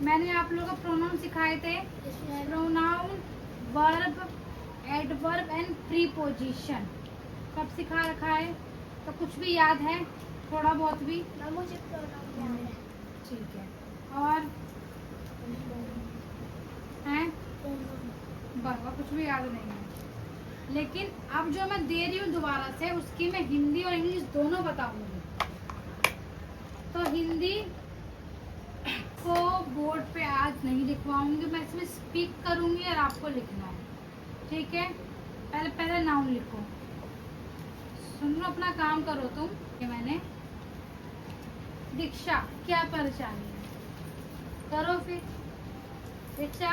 मैंने आप लोगों को प्रोनाउन सिखाए थे। Pronoun, verb, adverb and preposition कब सिखा रखा है? तो कुछ भी याद है? थोड़ा बहुत भी? मुझे प्रोनाउन याद है। ठीक है। और हैं? बस कुछ भी याद नहीं है। लेकिन अब जो मैं दे रही हूँ दोबारा से, उसकी मैं हिंदी और इंग्लिश दोनों बताऊंगी। तो हिंदी को बोर्ड पे आज नहीं लिखवाऊंगी, मैं इसमें स्पीक करूंगी और आपको लिखना है, ठीक है? पहले नाउन लिखो। सुनो, अपना काम करो तुम। ये मैंने दीक्षा क्या परेशानी है? करो फिर। दीक्षा,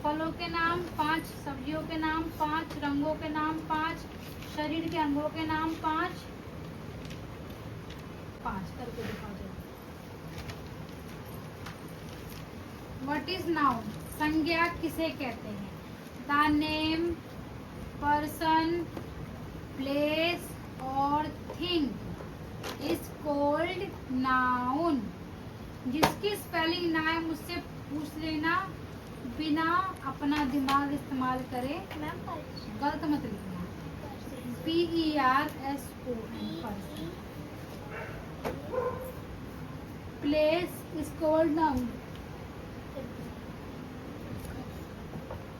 फलों के नाम 5, सब्जियों के नाम 5, रंगों के नाम 5, शरीर के अंगों के नाम 5 करके दिखाओ। What is noun? संज्ञा किसे कहते हैं? द नेम, पर्सन, प्लेस और थिंग इज कॉल्ड नाउन। जिसकी स्पेलिंग ना है मुझसे पूछ लेना, बिना अपना दिमाग इस्तेमाल करे। गलत मत लिखना। PERSON, person. Place is called noun.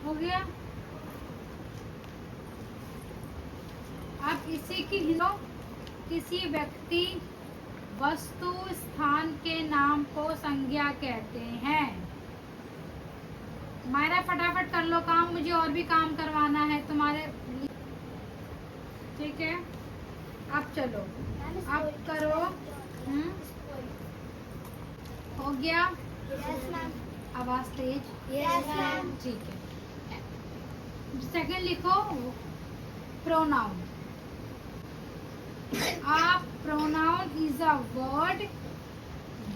हो गया? अब इसी की किसी व्यक्ति, वस्तु, स्थान के नाम को संज्ञा कहते हैं। मायरा फटाफट कर लो काम, मुझे और भी काम करवाना है तुम्हारे लिए, ठीक है? अब चलो, अब करो। हो गया? आवाज तेज? ठीक है। सेकंड लिखो, pronoun. A pronoun is a word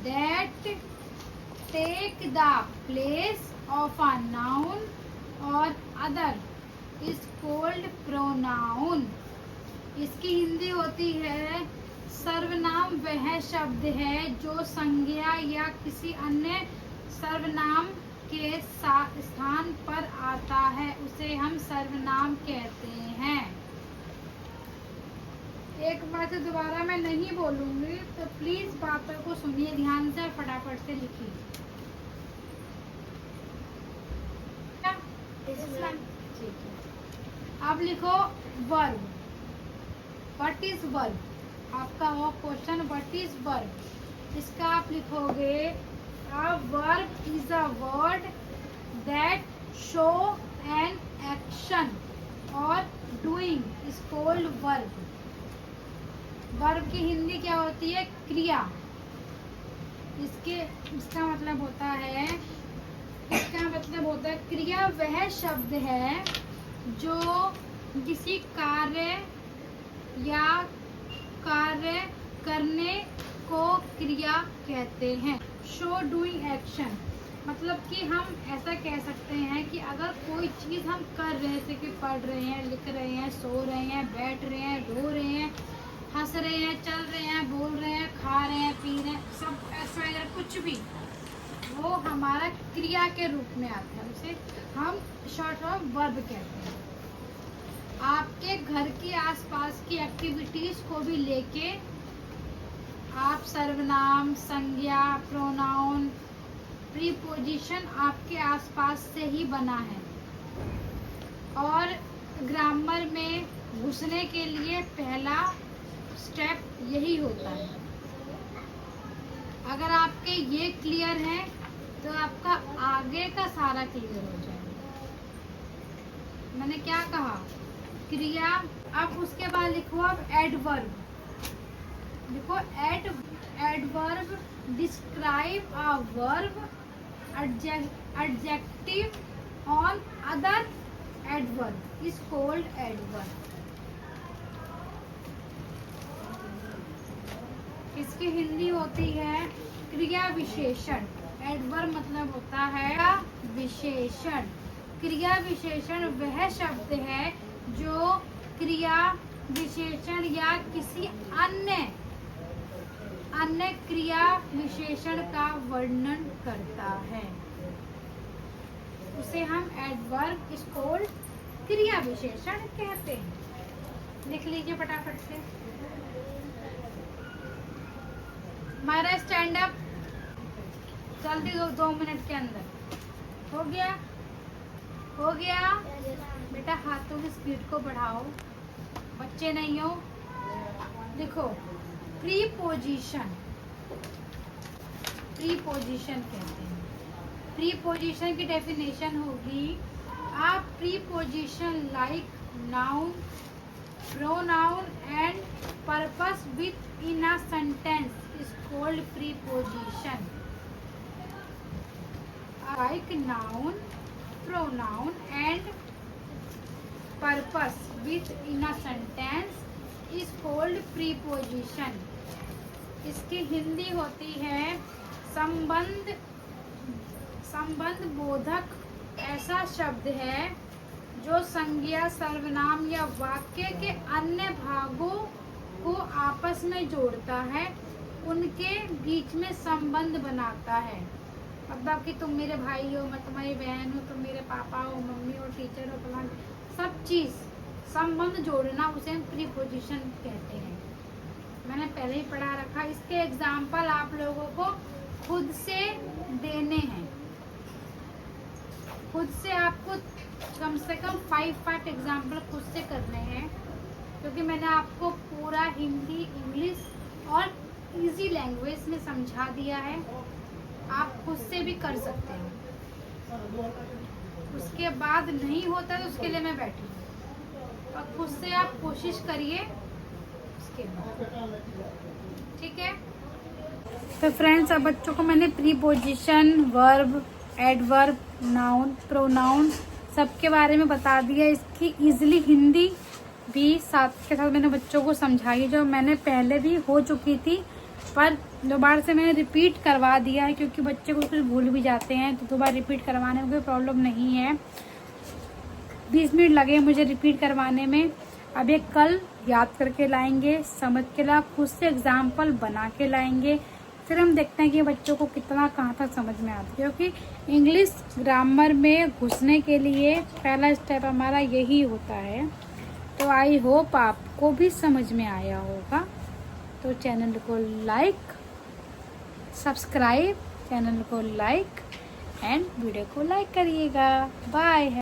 that take the place of a noun or other is called pronoun। इसकी हिंदी होती है सर्वनाम वह शब्द है जो संज्ञा या किसी अन्य सर्वनाम के स्थान पर आता है, उसे हम सर्वनाम कहते हैं। एक बार से दोबारा मैं नहीं बोलूंगी, तो प्लीज बातों को सुनिए ध्यान से और फटाफट से लिखिए। ठीक है। अब लिखो वर्ब। What is verb? आपका वो क्वेश्चन, व्हाट इज वर्ब? इसका आप लिखोगे, a verb is a word that show an action or doing is called verb। Verb की हिंदी क्या होती है? क्रिया। इसका मतलब होता है, क्रिया वह शब्द है जो किसी कार्य या कार्य करने को क्रिया कहते हैं। शो डूइंग एक्शन, मतलब कि हम ऐसा कह सकते हैं कि अगर कोई चीज़ हम कर रहे हैं, जैसे कि पढ़ रहे हैं, लिख रहे हैं, सो रहे हैं, बैठ रहे हैं, रो रहे हैं, हंस रहे हैं, चल रहे हैं, बोल रहे हैं, खा रहे हैं, पी रहे हैं, सब ऐसा कुछ भी, वो हमारा क्रिया के रूप में आता है, उसे हम शॉर्ट फॉर्म वर्ब कहते हैं। आपके घर के आसपास की एक्टिविटीज को भी लेके आप सर्वनाम, संज्ञा, प्रोनाउन, प्रीपोजिशन आपके आसपास से ही बना है। और ग्रामर में घुसने के लिए पहला स्टेप यही होता है। अगर आपके ये क्लियर है तो आपका आगे का सारा क्लियर हो जाएगा। मैंने क्या कहा? क्रिया। अब उसके बाद लिखो अब एडवर्ब। लिखो adverb describe a verb, adjective on other adverb is called adverb. इसकी हिंदी होती है क्रिया विशेषण। एडवर्ब मतलब होता है विशेषण। क्रिया विशेषण वह शब्द है जो क्रिया विशेषण या किसी अन्य क्रिया विशेषण का वर्णन करता है उसे हम एडवर्ब इज कॉल्ड क्रिया विशेषण कहते हैं। लिख लीजिए फटाफट से। हमारा स्टैंड अप जल्दी 2 मिनट के अंदर हो गया। हो गया बेटा, हाथों की स्पीड को बढ़ाओ, बच्चे नहीं हो। देखो, प्रीपोजिशन, प्रीपोजिशन कहते हैं। प्रीपोजिशन की डेफिनेशन होगी a preposition like noun, pronoun and purpose with in a sentence is called preposition. Like noun, pronoun and purpose with in a sentence is called preposition. इसकी हिंदी होती है संबंध, संबंध बोधक ऐसा शब्द है जो संज्ञा, सर्वनाम या वाक्य के अन्य भागों को आपस में जोड़ता है, उनके बीच में संबंध बनाता है। मतलब कि तुम मेरे भाई हो, मैं तुम्हारी बहन हूँ, तुम मेरे पापा हो, मम्मी हो, टीचर हो, तुम्हारे सब चीज़ संबंध जोड़ना, उसे हम प्रीपोजिशन कहते हैं। मैंने पहले ही पढ़ा रखा। इसके एग्जाम्पल आप लोगों को खुद से देने हैं। खुद से आपको कम से कम 5 एग्जाम्पल खुद से करने हैं, क्योंकि मैंने आपको पूरा हिंदी, इंग्लिश और इजी लैंग्वेज में समझा दिया है। आप खुद से भी कर सकते हैं। उसके बाद नहीं होता तो उसके लिए मैं बैठी हूँ, और खुद से आप कोशिश करिए उसके बाद, ठीक है। तो फ्रेंड्स, अब बच्चों को मैंने preposition, verb, adverb, noun, pronoun सबके बारे में बता दिया। इसकी इजीली हिंदी भी साथ के साथ मैंने बच्चों को समझाई, जो मैंने पहले भी हो चुकी थी, पर दोबारा से मैंने रिपीट करवा दिया है, क्योंकि बच्चे कुछ भूल भी जाते हैं, तो दोबारा रिपीट करवाने में कोई प्रॉब्लम नहीं है। 20 मिनट लगे मुझे रिपीट करवाने में। अब ये कल याद करके लाएंगे, समझ के ला, खुद से एग्जाम्पल बना के लाएंगे, फिर हम देखते हैं कि बच्चों को कितना कहाँ तक समझ में आता है। क्योंकि इंग्लिश ग्रामर में घुसने के लिए पहला स्टेप हमारा यही होता है। तो आई होप आपको भी समझ में आया होगा। तो चैनल को लाइक, सब्सक्राइब, चैनल को लाइक एंड वीडियो को लाइक करिएगा। बाय।